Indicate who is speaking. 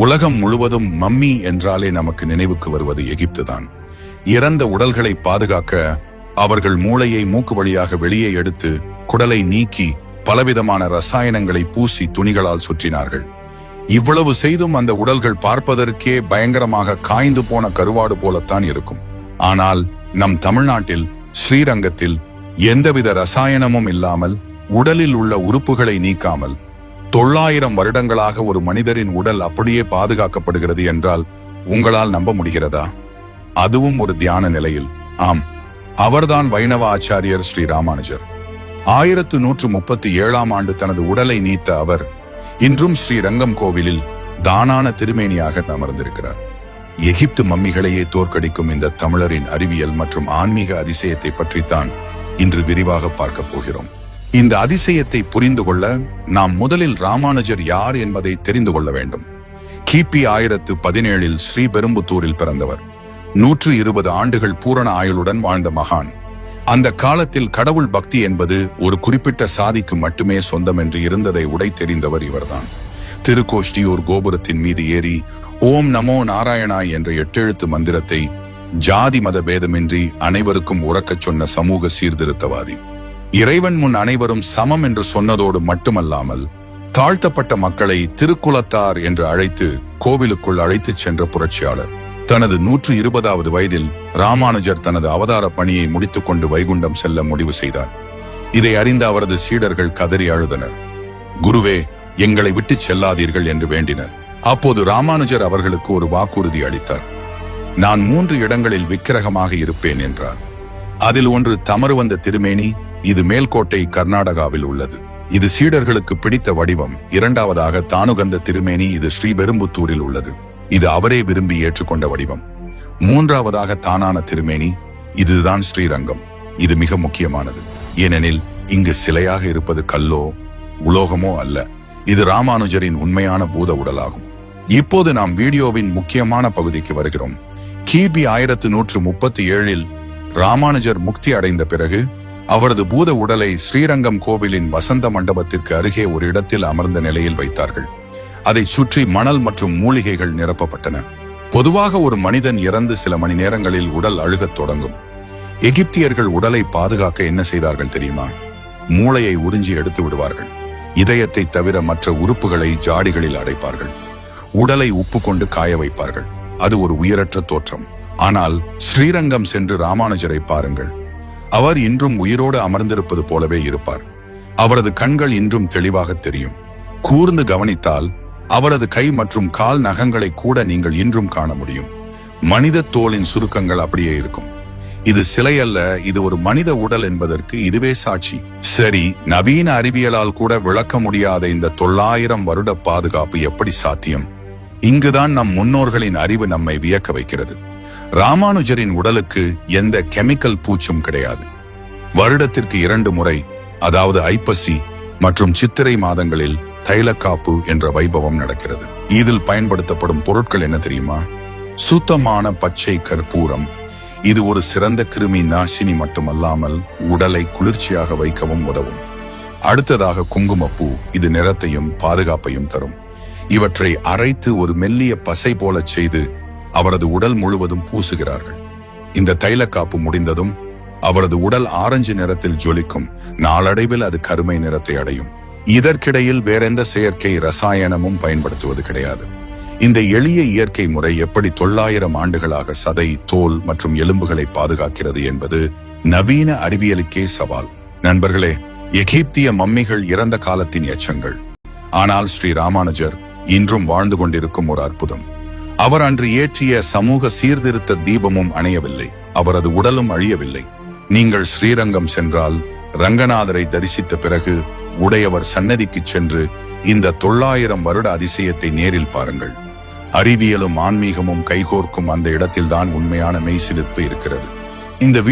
Speaker 1: உலகம் முழுவதும் மம்மி என்றாலே நமக்கு நினைவுக்கு வருவது எகிப்து தான். இறந்த உடல்களை பாதுகாக்க அவர்கள் மூளையை மூக்கு வழியாக வெளியே எடுத்து குடலை நீக்கி பலவிதமான ரசாயனங்களை பூசி துணிகளால் சுற்றினார்கள். இவ்வளவு செய்தும் அந்த உடல்கள் பார்ப்பதற்கே பயங்கரமாக காய்ந்து போன கருவாடு போலத்தான் இருக்கும். ஆனால் நம் தமிழ்நாட்டில் ஸ்ரீரங்கத்தில் எந்தவித ரசாயனமும் இல்லாமல் உடலில் உள்ள உறுப்புகளை நீக்காமல் 900 வருடங்களாக ஒரு மனிதரின் உடல் அப்படியே பாதுகாக்கப்படுகிறது என்றால் உங்களால் நம்ப முடிகிறதா? அதுவும் ஒரு தியான நிலையில். ஆம், அவர்தான் வைணவ ஆச்சாரியர் ஸ்ரீ ராமானுஜர். 1137ஆம் ஆண்டு தனது உடலை நீத்த அவர் இன்றும் ஸ்ரீரங்கம் கோவிலில் தானான திருமேனியாக அமர்ந்திருக்கிறார். எகிப்து மம்மிகளையே தோற்கடிக்கும் இந்த தமிழரின் அறிவியல் மற்றும் ஆன்மீக அதிசயத்தை பற்றித்தான் இன்று விரிவாக பார்க்க போகிறோம். இந்த அதிசயத்தை புரிந்து கொள்ள நாம் முதலில் ராமானுஜர் யார் என்பதை தெரிந்து கொள்ள வேண்டும். கிபி 1017 ஸ்ரீபெரும்புத்தூரில் பிறந்தவர். 120 ஆண்டுகள் பூரண ஆயுளுடன் வாழ்ந்த மகான். அந்த காலத்தில் கடவுள் பக்தி என்பது ஒரு குறிப்பிட்ட சாதிக்கு மட்டுமே சொந்தம் என்று இருந்ததை உடை தெரிந்தவர் இவர்தான். திருக்கோஷ்டியூர் கோபுரத்தின் மீது ஏறி ஓம் நமோ நாராயணாய் என்ற 8 எழுத்து மந்திரத்தை ஜாதி மத பேதமின்றி அனைவருக்கும் உறக்கச் சொன்ன சமூக சீர்திருத்தவாதி. இறைவன் முன் அனைவரும் சமம் என்று சொன்னதோடு மட்டுமல்லாமல் தாழ்த்தப்பட்ட மக்களை திருக்குலத்தார் என்று அழைத்து கோவிலுக்குள் அழைத்துச் சென்ற புரட்சியாளர். தனது 120வது வயதில் ராமானுஜர் தனது அவதார பணியை முடித்துக் கொண்டு வைகுண்டம் செல்ல முடிவு செய்தார். இதை அறிந்த அவரது சீடர்கள் கதறி அழுதனர். குருவே, எங்களை விட்டு செல்லாதீர்கள் என்று வேண்டினர். அப்போது ராமானுஜர் அவர்களுக்கு ஒரு வாக்குறுதி அளித்தார். நான் 3 இடங்களில் விக்கிரகமாக இருப்பேன் என்றார். அதில் ஒன்று தமருவந்த திருமேனி, இது மேல்கோட்டை கர்நாடகாவில் உள்ளது. இது சீடர்களுக்கு பிடித்த வடிவம். 2வதாக தானுகந்த திருமேனி, இது ஸ்ரீபெரும்புத்தூரில் உள்ளது. இது அவரே விரும்பி ஏற்றுக்கொண்ட வடிவம். 3வதாக தானான திருமேனி, இதுதான் ஸ்ரீரங்கம். இது மிக முக்கியமானது. ஏனெனில் இங்கு சிலையாக இருப்பது கல்லோ உலோகமோ அல்ல. இது ராமானுஜரின் உண்மையான பூத உடலாகும். இப்போது நாம் வீடியோவின் முக்கியமான பகுதிக்கு வருகிறோம். கிபி 1137 ராமானுஜர் முக்தி அடைந்த பிறகு அவரது பூத உடலை ஸ்ரீரங்கம் கோவிலின் வசந்த மண்டபத்திற்கு அருகே ஒரு இடத்தில் அமர்ந்த நிலையில் வைத்தார்கள். அதை சுற்றி மணல் மற்றும் மூலிகைகள் நிரப்பப்பட்டன. பொதுவாக ஒரு மனிதன் இறந்து சில மணி நேரங்களில் உடல் அழுகத் தொடங்கும். எகிப்தியர்கள் உடலை பாதுகாக்க என்ன செய்தார்கள் தெரியுமா? மூளையை உறிஞ்சி எடுத்து விடுவார்கள். இதயத்தை தவிர மற்ற உறுப்புகளை ஜாடிகளில் அடைப்பார்கள். உடலை உப்பு கொண்டு காய வைப்பார்கள். அது ஒரு உயிரற்ற தோற்றம். ஆனால் ஸ்ரீரங்கம் சென்று ராமானுஜரை பாருங்கள். அவர் இன்றும் உயிரோடு அமர்ந்திருப்பது போலவே இருப்பார். அவரது கண்கள் இன்றும் தெளிவாக தெரியும். கூர்ந்து கவனித்தால் அவரது கை மற்றும் கால் நகங்களை கூட நீங்கள் இன்றும் காண முடியும். மனித தோலின் சுருக்கங்கள் அப்படியே இருக்கும். இது சிலை அல்ல, இது ஒரு மனித உடல் என்பதற்கு இதுவே சாட்சி. சரி, நவீன அறிவியலால் கூட விளக்க முடியாத இந்த 900 வருட பாதுகாப்பு எப்படி சாத்தியம்? இங்குதான் நம் முன்னோர்களின் அறிவு நம்மை வியக்க வைக்கிறது. ராமானுஜரின் உடலுக்கு எந்த கெமிக்கல் பூச்சும் கிடையாது. வருடத்திற்கு 2 முறை, அதாவது ஐப்பசி மற்றும் சித்திரை மாதங்களில் தைலக்காப்பு என்ற வைபவம் நடக்கிறது. இதில் பயன்படுத்தப்படும் பொருட்கள் என்ன தெரியுமா? சுத்தமான பச்சை கற்பூரம். இது ஒரு சிறந்த கிருமி நாசினி மட்டுமல்லாமல் உடலை குளிர்ச்சியாக வைக்கவும் உதவும். அடுத்ததாக குங்குமப்பூ. இது நிறத்தையும் பாதுகாப்பையும் தரும். இவற்றை அரைத்து ஒரு மெல்லிய பசை போல செய்து அவரது உடல் முழுவதும் பூசுகிறார்கள். இந்த தைலக்காப்பு முடிந்ததும் அவரது உடல் ஆரஞ்சு நிறத்தில் ஜொலிக்கும். நாளடைவில் அது கருமை நிறத்தை அடையும். இதற்கிடையில் வேறெந்த செயற்கை ரசாயனமும் பயன்படுத்துவது கிடையாது. இந்த எளிய இயற்கை முறை எப்படி 900 ஆண்டுகளாக சதை, தோல் மற்றும் எலும்புகளை பாதுகாக்கிறது என்பது நவீன அறிவியலுக்கே சவால். நண்பர்களே, எகிப்திய மம்மிகள் இறந்த காலத்தின் எச்சங்கள். ஆனால் ஸ்ரீ ராமானுஜர் இன்றும் வாழ்ந்து கொண்டிருக்கும் ஒரு அற்புதம். அவர் அன்று ஏற்றிய சமூக சீர்திருத்த தீபமும் அணையவில்லை. அவரது உடலும் அழியவில்லை. நீங்கள் ஸ்ரீரங்கம் சென்றால் ரங்கநாதரை தரிசித்த பிறகு உடையவர் சன்னதிக்கு சென்று இந்த 900 வருட அதிசயத்தை நேரில் பாருங்கள். அறிவியலும் ஆன்மீகமும் கைகோர்க்கும் அந்த இடத்தில்தான் உண்மையான மெய்சிலிர்ப்பு இருக்கிறது. இந்த